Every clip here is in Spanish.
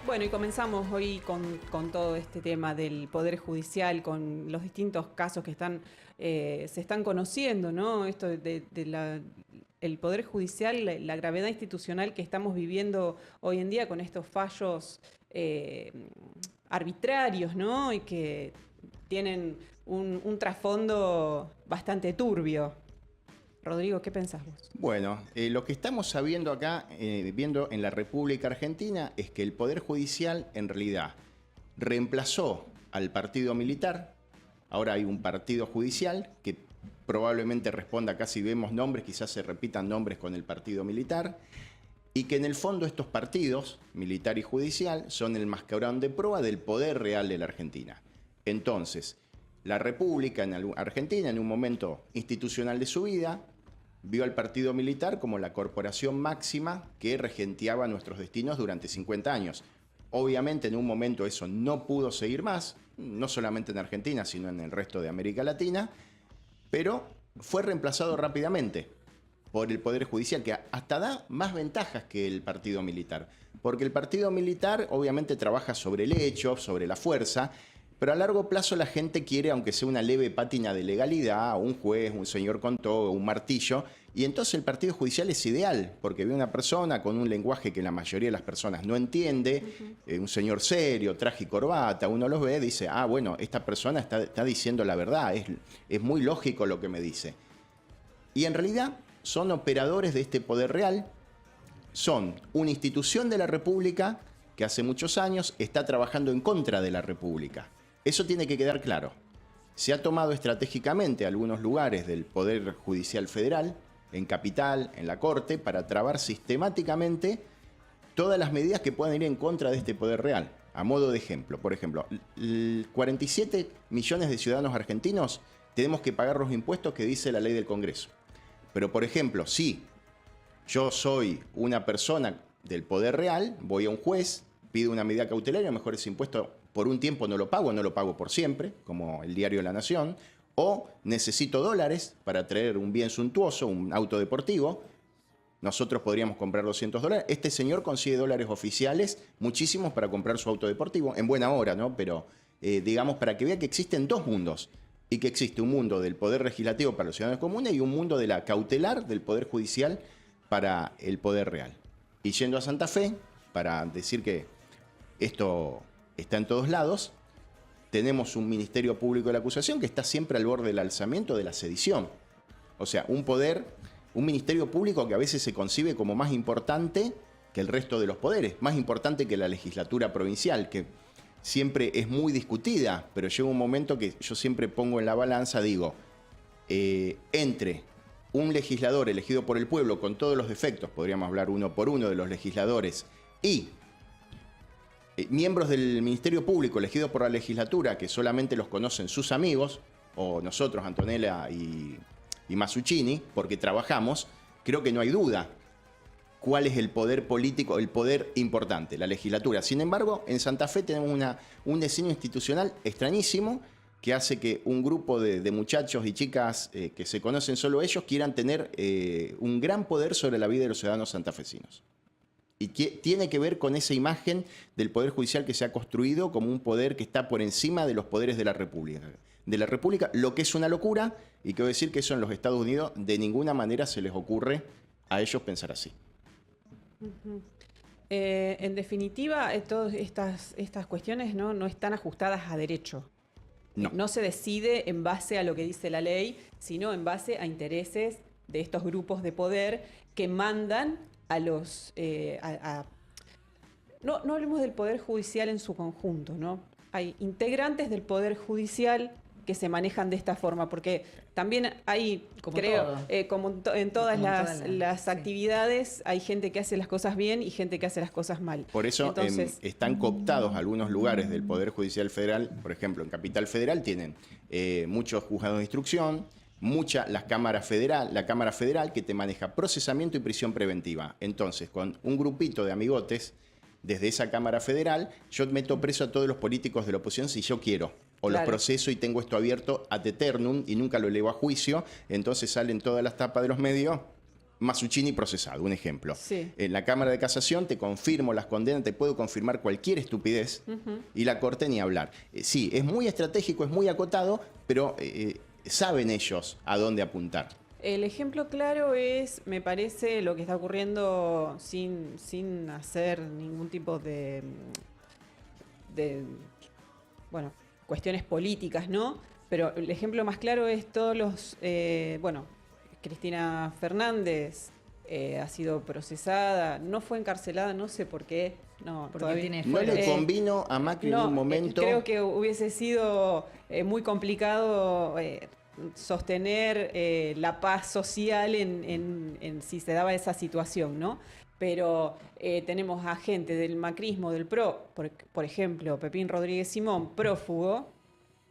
Bueno, y comenzamos hoy con todo este tema del Poder Judicial, con los distintos casos que se están conociendo, ¿no? Esto el Poder Judicial, la gravedad institucional que estamos viviendo hoy en día con estos fallos arbitrarios, ¿no? Y que tienen un trasfondo bastante turbio. Rodrigo, ¿qué pensás vos? Bueno, lo que estamos sabiendo acá, viendo en la República Argentina, es que el Poder Judicial en realidad reemplazó al partido militar. Ahora hay un partido judicial que probablemente responda, acá si vemos nombres, quizás se repitan nombres con el partido militar, y que en el fondo estos partidos, militar y judicial, son el mascarón de proa del poder real de la Argentina. Entonces, la República en Argentina, en un momento institucional de su vida, vio al partido militar como la corporación máxima que regenteaba nuestros destinos durante 50 años. Obviamente en un momento eso no pudo seguir más, no solamente en Argentina, sino en el resto de América Latina, pero fue reemplazado rápidamente por el Poder Judicial, que hasta da más ventajas que el partido militar. Porque el partido militar obviamente trabaja sobre el hecho, sobre la fuerza, pero a largo plazo la gente quiere, aunque sea una leve pátina de legalidad, un juez, un señor con todo, un martillo, y entonces el partido judicial es ideal, porque ve una persona con un lenguaje que la mayoría de las personas no entiende, un señor serio, traje y corbata, uno los ve y dice, ah, bueno, esta persona está diciendo la verdad, es muy lógico lo que me dice. Y en realidad son operadores de este poder real, son una institución de la República que hace muchos años está trabajando en contra de la República. Eso tiene que quedar claro. Se ha tomado estratégicamente algunos lugares del Poder Judicial Federal, en Capital, en la Corte, para trabar sistemáticamente todas las medidas que puedan ir en contra de este poder real. A modo de ejemplo, por ejemplo, 47 millones de ciudadanos argentinos tenemos que pagar los impuestos que dice la ley del Congreso. Pero, por ejemplo, si yo soy una persona del poder real, voy a un juez, pido una medida cautelaria, a lo mejor ese impuesto por un tiempo no lo pago por siempre, como el diario La Nación, o necesito dólares para traer un bien suntuoso, un auto deportivo, nosotros podríamos comprar $200. Este señor consigue dólares oficiales, muchísimos, para comprar su auto deportivo, en buena hora, ¿no? Pero digamos, para que vea que existen dos mundos, y que existe un mundo del poder legislativo para los ciudadanos comunes y un mundo de la cautelar del poder judicial para el poder real. Y yendo a Santa Fe, para decir que esto está en todos lados, tenemos un Ministerio Público de la Acusación que está siempre al borde del alzamiento de la sedición. O sea, un Ministerio Público que a veces se concibe como más importante que el resto de los poderes, más importante que la legislatura provincial, que siempre es muy discutida, pero llega un momento que yo siempre pongo en la balanza, digo, entre un legislador elegido por el pueblo con todos los defectos, podríamos hablar uno por uno de los legisladores, y miembros del Ministerio Público elegidos por la legislatura que solamente los conocen sus amigos, o nosotros, Antonella y Masuccini, porque trabajamos, creo que no hay duda cuál es el poder político, el poder importante, la legislatura. Sin embargo, en Santa Fe tenemos un diseño institucional extrañísimo que hace que un grupo de muchachos y chicas que se conocen solo ellos quieran tener un gran poder sobre la vida de los ciudadanos santafesinos. Y tiene que ver con esa imagen del Poder Judicial que se ha construido como un poder que está por encima de los poderes de la República. Lo que es una locura, y quiero decir que eso en los Estados Unidos de ninguna manera se les ocurre a ellos pensar así. En definitiva, todas estas cuestiones no están ajustadas a derecho. No. No se decide en base a lo que dice la ley, sino en base a intereses de estos grupos de poder que mandan a los... No hablemos del Poder Judicial en su conjunto, ¿no? Hay integrantes del Poder Judicial que se manejan de esta forma, porque también hay, Como creo, todo. como en todas Como en las, todas las sí. actividades, hay gente que hace las cosas bien y gente que hace las cosas mal. Por eso Entonces, están cooptados algunos lugares del Poder Judicial Federal. Por ejemplo, en Capital Federal tienen muchos juzgados de instrucción, la Cámara Federal que te maneja procesamiento y prisión preventiva. Entonces, con un grupito de amigotes, desde esa Cámara Federal, yo meto preso a todos los políticos de la oposición si yo quiero. O claro, los proceso y tengo esto abierto ad eternum y nunca lo elevo a juicio. Entonces salen todas las tapas de los medios Massuccini procesado, un ejemplo. Sí. En la Cámara de Casación te confirmo las condenas, te puedo confirmar cualquier estupidez y la Corte ni hablar. Sí, es muy estratégico, es muy acotado, pero saben ellos a dónde apuntar. El ejemplo claro es, me parece, lo que está ocurriendo sin hacer ningún tipo de bueno, cuestiones políticas, ¿no? Pero el ejemplo más claro es todos los, Cristina Fernández ha sido procesada, no fue encarcelada, no sé por qué. No, tiene no le convino a Macri en un momento. Creo que hubiese sido muy complicado sostener la paz social en si se daba esa situación, ¿no? Pero tenemos a gente del macrismo, del PRO, por ejemplo, Pepín Rodríguez Simón, prófugo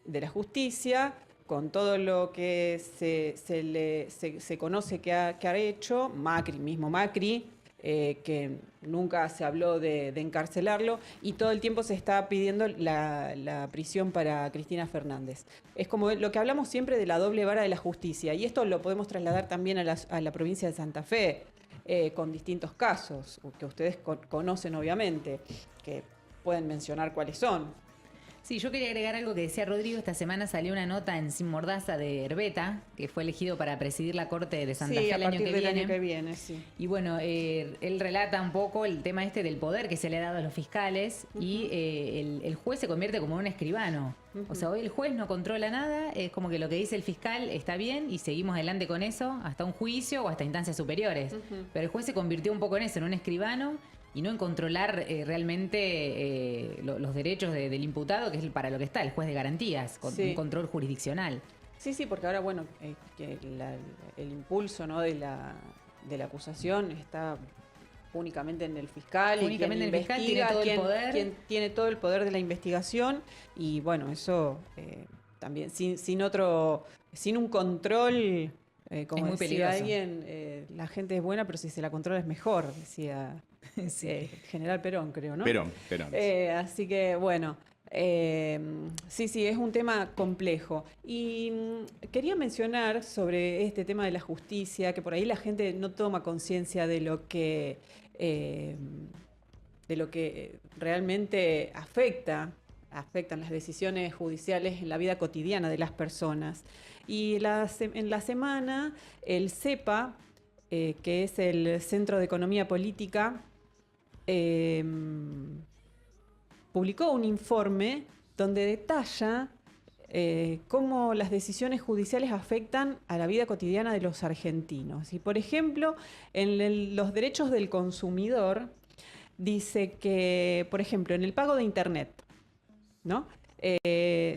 de la justicia, con todo lo que se conoce que ha hecho, mismo Macri, que nunca se habló de encarcelarlo, y todo el tiempo se está pidiendo la prisión para Cristina Fernández. Es como lo que hablamos siempre de la doble vara de la justicia, y esto lo podemos trasladar también a la provincia de Santa Fe, con distintos casos, que ustedes conocen obviamente, que pueden mencionar cuáles son. Sí, yo quería agregar algo que decía Rodrigo. Esta semana salió una nota en Sin Mordaza de Herbeta, que fue elegido para presidir la Corte de Santa Fe el año que viene. Sí. Y bueno, él relata un poco el tema del poder que se le ha dado a los fiscales y el juez se convierte como un escribano. O sea, hoy el juez no controla nada, es como que lo que dice el fiscal está bien y seguimos adelante con eso hasta un juicio o hasta instancias superiores. Pero el juez se convirtió un poco en eso, en un escribano, y no en controlar realmente los derechos del imputado, que es para lo que está el juez de garantías, con un control jurisdiccional. Sí, porque ahora, bueno, que el impulso, ¿no?, de la acusación está únicamente en el fiscal. Únicamente en el fiscal, tiene todo el poder. Quien tiene todo el poder de la investigación, y bueno, eso también sin un control. Como es muy decía peligroso. alguien, la gente es buena, pero si se la controla es mejor, decía General Perón, creo, ¿no? Perón. Así que, bueno, sí, es un tema complejo. Y quería mencionar sobre este tema de la justicia, que por ahí la gente no toma conciencia de lo que realmente afectan las decisiones judiciales en la vida cotidiana de las personas. Y en la semana, el CEPA, que es el Centro de Economía Política, publicó un informe donde detalla cómo las decisiones judiciales afectan a la vida cotidiana de los argentinos. Y, por ejemplo, en los derechos del consumidor, dice que, por ejemplo, en el pago de Internet, ¿no?,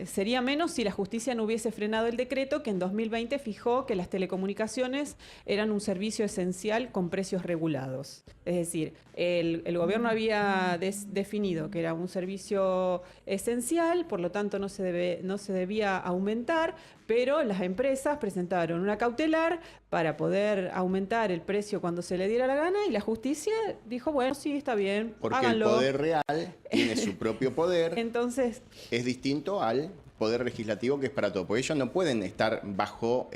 sería menos si la justicia no hubiese frenado el decreto que en 2020 fijó que las telecomunicaciones eran un servicio esencial con precios regulados. Es decir, el gobierno había definido que era un servicio esencial, por lo tanto no se debía aumentar, pero las empresas presentaron una cautelar para poder aumentar el precio cuando se le diera la gana, y la justicia dijo, bueno, sí, está bien, porque háganlo. El poder real tiene su propio poder. Entonces, es distinto al poder legislativo, que es para todo, porque ellos no pueden estar bajo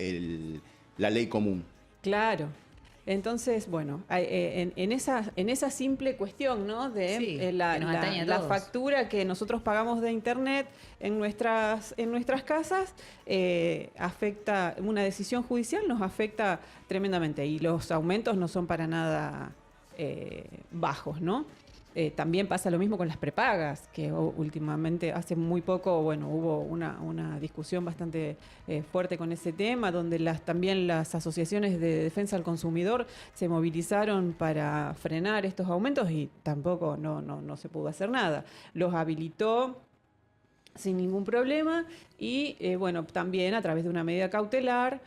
la ley común. Claro. Entonces, bueno, en esa simple cuestión, ¿no?, de la factura que nosotros pagamos de Internet en nuestras casas, afecta, una decisión judicial nos afecta tremendamente, y los aumentos no son para nada bajos, ¿no? También pasa lo mismo con las prepagas, que últimamente, hace muy poco, bueno, hubo una discusión bastante fuerte con ese tema, donde también las asociaciones de defensa al consumidor se movilizaron para frenar estos aumentos, y tampoco no se pudo hacer nada. Los habilitó sin ningún problema, y bueno, también a través de una medida cautelar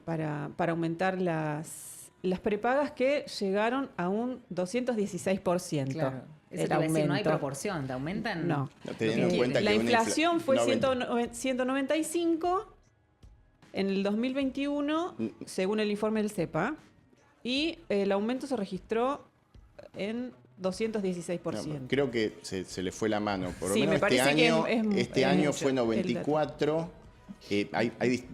para aumentar las prepagas, que llegaron a un 216%. Claro. Eso te iba a decir, no hay proporción, ¿te aumentan? No. Teniendo en cuenta la que inflación fue 195 en el 2021, según el informe del CEPA, y el aumento se registró en 216%. Creo que se le fue la mano. Por lo Sí, menos me parece este año que fue 94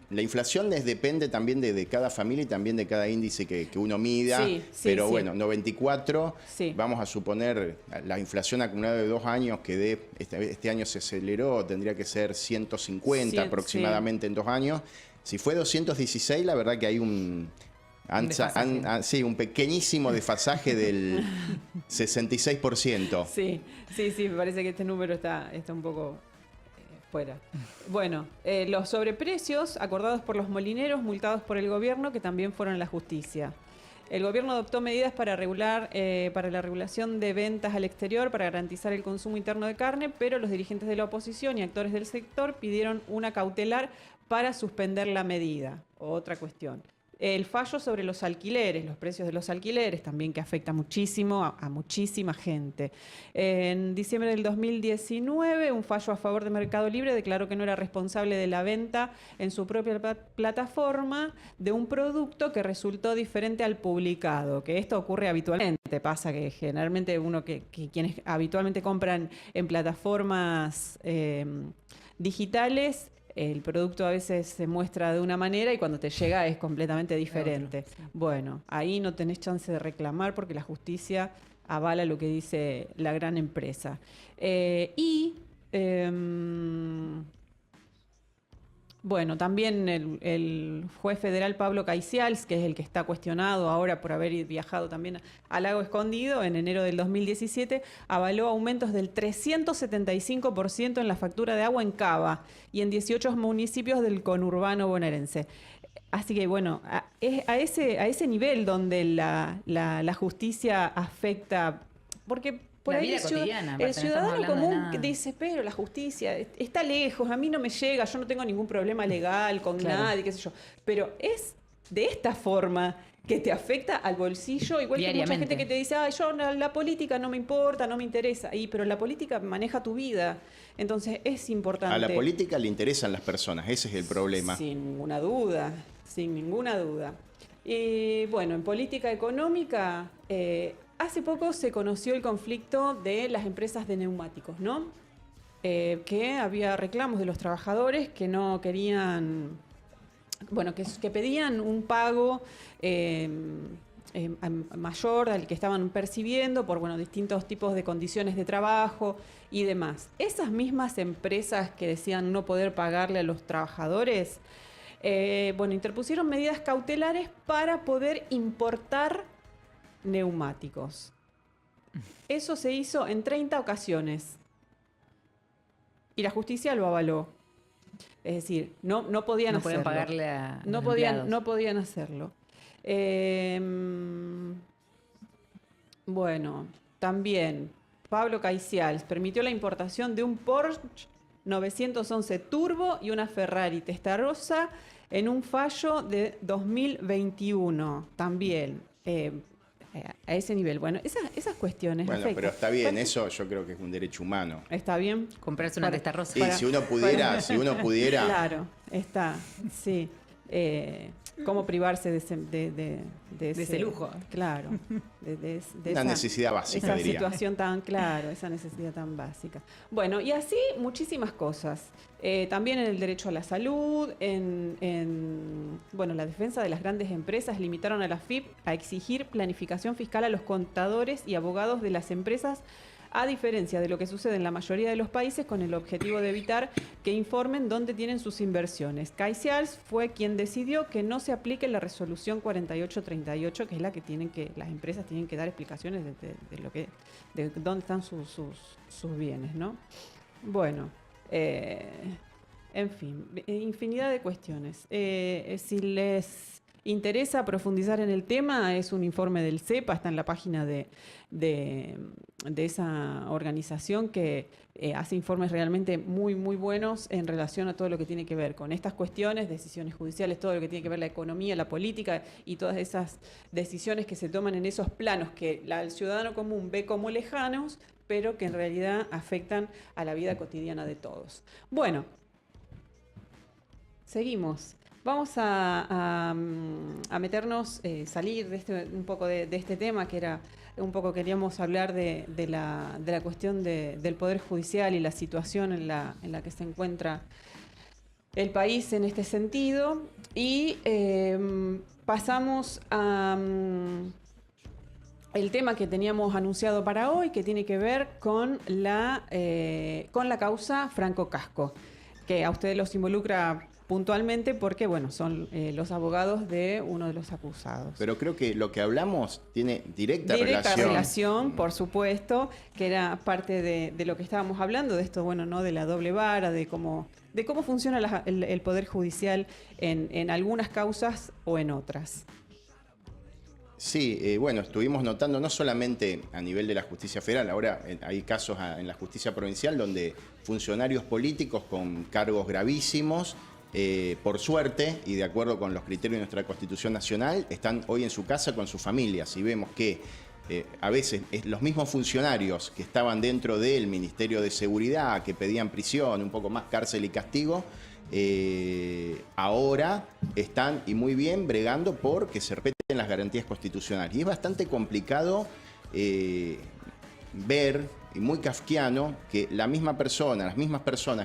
La inflación depende también de cada familia y también de cada índice que uno mida, pero bueno, 94, vamos a suponer la inflación acumulada de 2 años, que este año se aceleró, tendría que ser 150 aproximadamente en 2 años. Si fue 216, la verdad que hay un pequeñísimo desfasaje del 66%. Sí, me parece que este número está un poco fuera. Bueno, los sobreprecios acordados por los molineros, multados por el gobierno, que también fueron a la justicia. El gobierno adoptó medidas para la regulación de ventas al exterior, para garantizar el consumo interno de carne, pero los dirigentes de la oposición y actores del sector pidieron una cautelar para suspender la medida. Otra cuestión. El fallo sobre los alquileres, los precios de los alquileres, también que afecta muchísimo a muchísima gente. En diciembre del 2019, un fallo a favor de Mercado Libre declaró que no era responsable de la venta en su propia plataforma de un producto que resultó diferente al publicado, que esto ocurre habitualmente. Pasa que generalmente quienes habitualmente compran en plataformas digitales, el producto a veces se muestra de una manera y cuando te llega es completamente diferente. Bueno, ahí no tenés chance de reclamar porque la justicia avala lo que dice la gran empresa. Bueno, también el juez federal Pablo Caicials, que es el que está cuestionado ahora por haber viajado también a Lago Escondido en enero del 2017, avaló aumentos del 375% en la factura de agua en Cava y en 18 municipios del conurbano bonaerense. Así que bueno, es a ese nivel donde la justicia afecta, porque por ahí el ciudadano común dice, pero la justicia está lejos, a mí no me llega, yo no tengo ningún problema legal con nadie, qué sé yo. Pero es de esta forma que te afecta al bolsillo, igual que mucha gente que te dice, yo la política no me importa, no me interesa, pero la política maneja tu vida, entonces es importante. A la política le interesan las personas, ese es el problema. Sin ninguna duda, sin ninguna duda. Y bueno, en política económica, hace poco se conoció el conflicto de las empresas de neumáticos, ¿no? Que había reclamos de los trabajadores que no querían, bueno, que pedían un pago mayor al que estaban percibiendo por, distintos tipos de condiciones de trabajo y demás. Esas mismas empresas que decían no poder pagarle a los trabajadores, interpusieron medidas cautelares para poder importar neumáticos. Eso se hizo en 30 ocasiones y la justicia lo avaló. Es decir, no podían hacerlo. No podían pagarle a no podían hacerlo. Bueno, también Pablo Caicials permitió la importación de un Porsche 911 Turbo y una Ferrari Testarossa en un fallo de 2021 también. A ese nivel. Bueno, esas cuestiones. Bueno, pero está bien, eso yo creo que es un derecho humano. ¿Está bien? Comprarse una Testarossa. Y si uno pudiera. Claro, está, sí. ¿Cómo privarse de ese lujo? Claro. De una necesidad básica, diría. Esa situación tan clara, esa necesidad tan básica. Bueno, y así muchísimas cosas. También en el derecho a la salud, la defensa de las grandes empresas, limitaron a la FIP a exigir planificación fiscal a los contadores y abogados de las empresas, a diferencia de lo que sucede en la mayoría de los países, con el objetivo de evitar que informen dónde tienen sus inversiones. Caicials fue quien decidió que no se aplique la resolución 4838, que es la que las empresas tienen que dar explicaciones de dónde están sus bienes, ¿no? Bueno, en fin, infinidad de cuestiones. Si les interesa profundizar en el tema, es un informe del CEPA, está en la página de esa organización que hace informes realmente muy, muy buenos en relación a todo lo que tiene que ver con estas cuestiones, decisiones judiciales, todo lo que tiene que ver la economía, la política y todas esas decisiones que se toman en esos planos que el ciudadano común ve como lejanos, pero que en realidad afectan a la vida cotidiana de todos. Bueno, seguimos. Vamos a meternos, salir un poco de este tema, que era un poco, queríamos hablar de la cuestión del Poder Judicial y la situación en la que se encuentra el país en este sentido. Y pasamos a el tema que teníamos anunciado para hoy, que tiene que ver con la causa Franco Casco, que a ustedes los involucra puntualmente porque, bueno, son los abogados de uno de los acusados. Pero creo que lo que hablamos tiene directa relación, por supuesto, que era parte de lo que estábamos hablando, de esto, bueno, ¿no? De la doble vara, de cómo funciona el Poder Judicial en algunas causas o en otras. Sí, bueno, estuvimos notando no solamente a nivel de la justicia federal, ahora hay casos en la justicia provincial donde funcionarios políticos con cargos gravísimos, por suerte y de acuerdo con los criterios de nuestra Constitución Nacional, están hoy en su casa con sus familias y vemos que a veces los mismos funcionarios que estaban dentro del Ministerio de Seguridad, que pedían prisión, un poco más cárcel y castigo, ahora están y muy bien bregando por que se respeten las garantías constitucionales. Y es bastante complicado ver, y muy kafkiano, que las mismas personas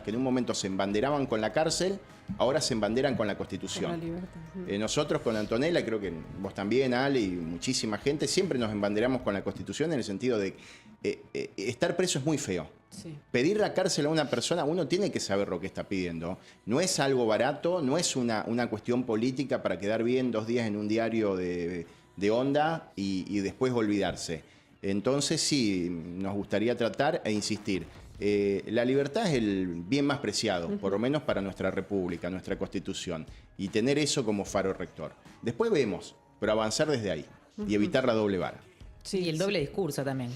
que en un momento se embanderaban con la cárcel, ahora se embanderan con la Constitución. Con la libertad. Nosotros con Antonella, creo que vos también, Ale, y muchísima gente, siempre nos embanderamos con la Constitución en el sentido de estar preso es muy feo. Sí. Pedir la cárcel a una persona, uno tiene que saber lo que está pidiendo. No es algo barato, no es una cuestión política para quedar bien 2 días en un diario de onda y después olvidarse. Entonces sí, nos gustaría tratar e insistir. La libertad es el bien más preciado, por lo menos para nuestra república, nuestra Constitución, y tener eso como faro rector. Después vemos, pero avanzar desde ahí y evitar la doble vara. Sí, y el doble discurso también,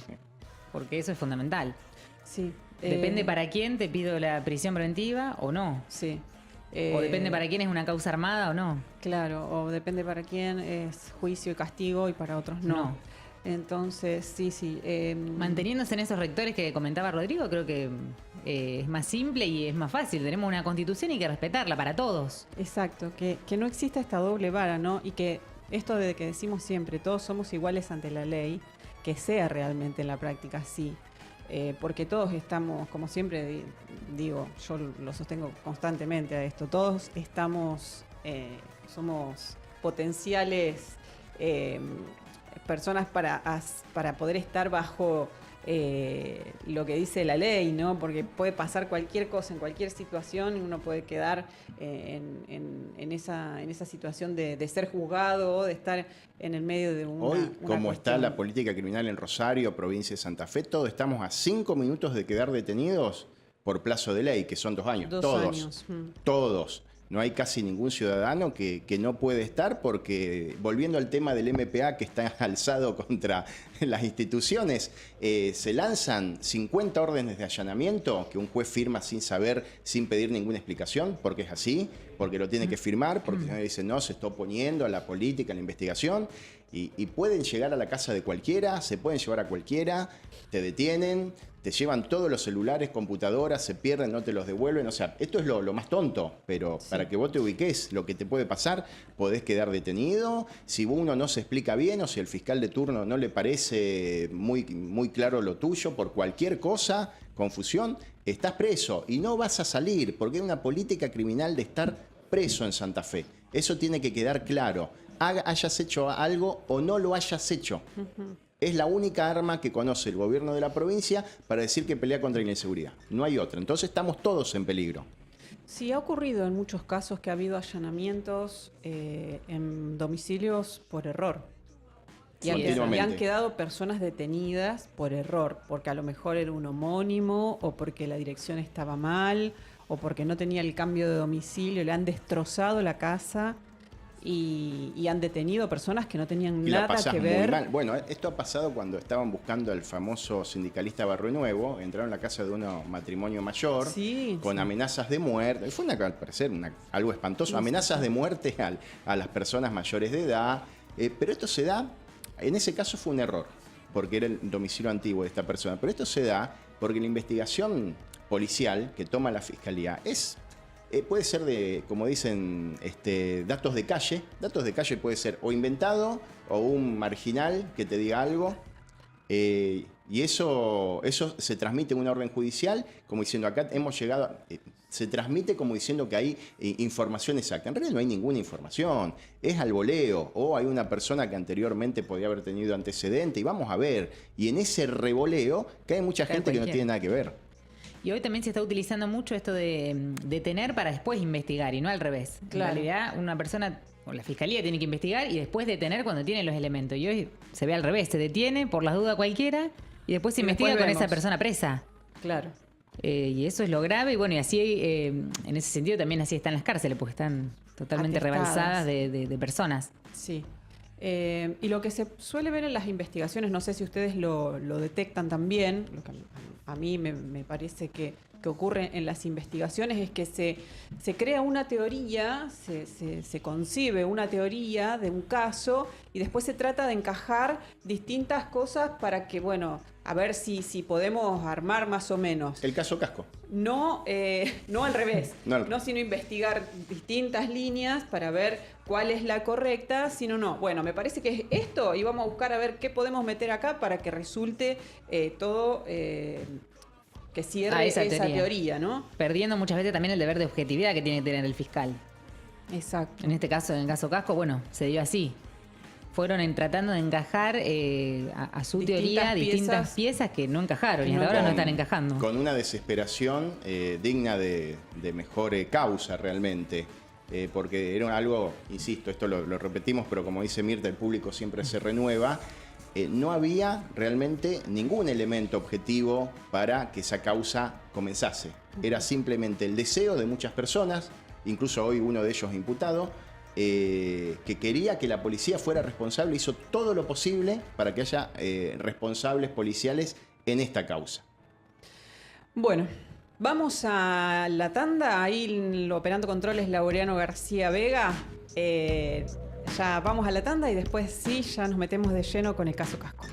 porque eso es fundamental. Sí. Depende para quién te pido la prisión preventiva o no. Sí. O depende para quién es una causa armada o no. Claro, o depende para quién es juicio y castigo y para otros no. Entonces, sí. Manteniéndose en esos rectores que comentaba Rodrigo, creo que es más simple y es más fácil. Tenemos una Constitución y hay que respetarla para todos. Exacto, que no exista esta doble vara, ¿no? Y que esto de que decimos siempre, todos somos iguales ante la ley, que sea realmente en la práctica así. Porque todos estamos, como siempre digo, yo lo sostengo constantemente a esto, todos somos potenciales personas para poder estar bajo lo que dice la ley, ¿no? Porque puede pasar cualquier cosa en cualquier situación y uno puede quedar en esa situación de ser juzgado o de estar en el medio de una Hoy, como cuestión. está la política criminal en Rosario, provincia de Santa Fe, todos estamos a 5 minutos de quedar detenidos por plazo de ley, que son 2 años. 2 todos, años. todos. No hay casi ningún ciudadano que no puede estar porque, volviendo al tema del MPA que está alzado contra las instituciones, se lanzan 50 órdenes de allanamiento que un juez firma sin saber, sin pedir ninguna explicación, porque es así, porque lo tiene que firmar, porque si no dice no, se está oponiendo a la política, a la investigación, y pueden llegar a la casa de cualquiera, se pueden llevar a cualquiera, te detienen, te llevan todos los celulares, computadoras, se pierden, no te los devuelven. O sea, esto es lo más tonto, pero sí, para que vos te ubiques lo que te puede pasar, podés quedar detenido. Si uno no se explica bien o si el fiscal de turno no le parece muy claro lo tuyo, por cualquier cosa, confusión, estás preso y no vas a salir, porque hay una política criminal de estar preso en Santa Fe. Eso tiene que quedar claro. Hayas hecho algo o no lo hayas hecho. Es la única arma que conoce el gobierno de la provincia para decir que pelea contra la inseguridad. No hay otra. Entonces estamos todos en peligro. Sí, ha ocurrido en muchos casos que ha habido allanamientos en domicilios por error. Y han quedado personas detenidas por error, porque a lo mejor era un homónimo o porque la dirección estaba mal o porque no tenía el cambio de domicilio, le han destrozado la casa. Y han detenido personas que no tenían nada que ver. Muy mal. Bueno, esto ha pasado cuando estaban buscando al famoso sindicalista Barrio Nuevo, entraron a la casa de un matrimonio mayor, con amenazas de muerte. Fue al parecer algo espantoso, amenazas de muerte a las personas mayores de edad. Pero esto se da, en ese caso fue un error, porque era el domicilio antiguo de esta persona. Pero esto se da porque la investigación policial que toma la fiscalía puede ser de, como dicen, datos de calle. Datos de calle puede ser o inventado o un marginal que te diga algo. Y eso se transmite en una orden judicial, como diciendo, acá hemos llegado, se transmite como diciendo que hay información exacta. En realidad no hay ninguna información, es al voleo, o hay una persona que anteriormente podía haber tenido antecedente, y vamos a ver. Y en ese revoleo que hay mucha gente que no tiene nada que ver. Y hoy también se está utilizando mucho esto de detener para después investigar, y no al revés. Claro. En realidad, una persona, o la fiscalía, tiene que investigar y después detener cuando tiene los elementos. Y hoy se ve al revés, se detiene por las dudas cualquiera y después se investiga después con vemos. esa persona presa. Claro. Y eso es lo grave, y bueno, y así en ese sentido también así están las cárceles, porque están totalmente Atestadas. rebalsadas de personas. Sí. Y lo que se suele ver en las investigaciones, no sé si ustedes lo detectan también, lo que a mí me parece que ocurre en las investigaciones es que se crea una teoría, se concibe una teoría de un caso y después se trata de encajar distintas cosas para que, bueno, a ver si podemos armar más o menos. El caso Casco. No al revés, No. no sino investigar distintas líneas para ver cuál es la correcta, sino no. Bueno, me parece que es esto y vamos a buscar a ver qué podemos meter acá para que resulte todo que cierre esa teoría, ¿no? Perdiendo muchas veces también el deber de objetividad que tiene que tener el fiscal. Exacto. En este caso, en el caso Casco, bueno, se dio así. Fueron tratando de encajar a su teoría distintas piezas que no encajaron y hasta ahora no están encajando. Con una desesperación digna de mejor causa realmente. Porque era algo, insisto, esto lo repetimos, pero como dice Mirta, el público siempre se renueva. No había realmente ningún elemento objetivo para que esa causa comenzase. Era simplemente el deseo de muchas personas, incluso hoy uno de ellos imputado, que quería que la policía fuera responsable, hizo todo lo posible para que haya responsables policiales en esta causa. Bueno, vamos a la tanda. Ahí el operando controles Laureano García Vega. Ya vamos a la tanda y después sí, ya nos metemos de lleno con el caso Casco.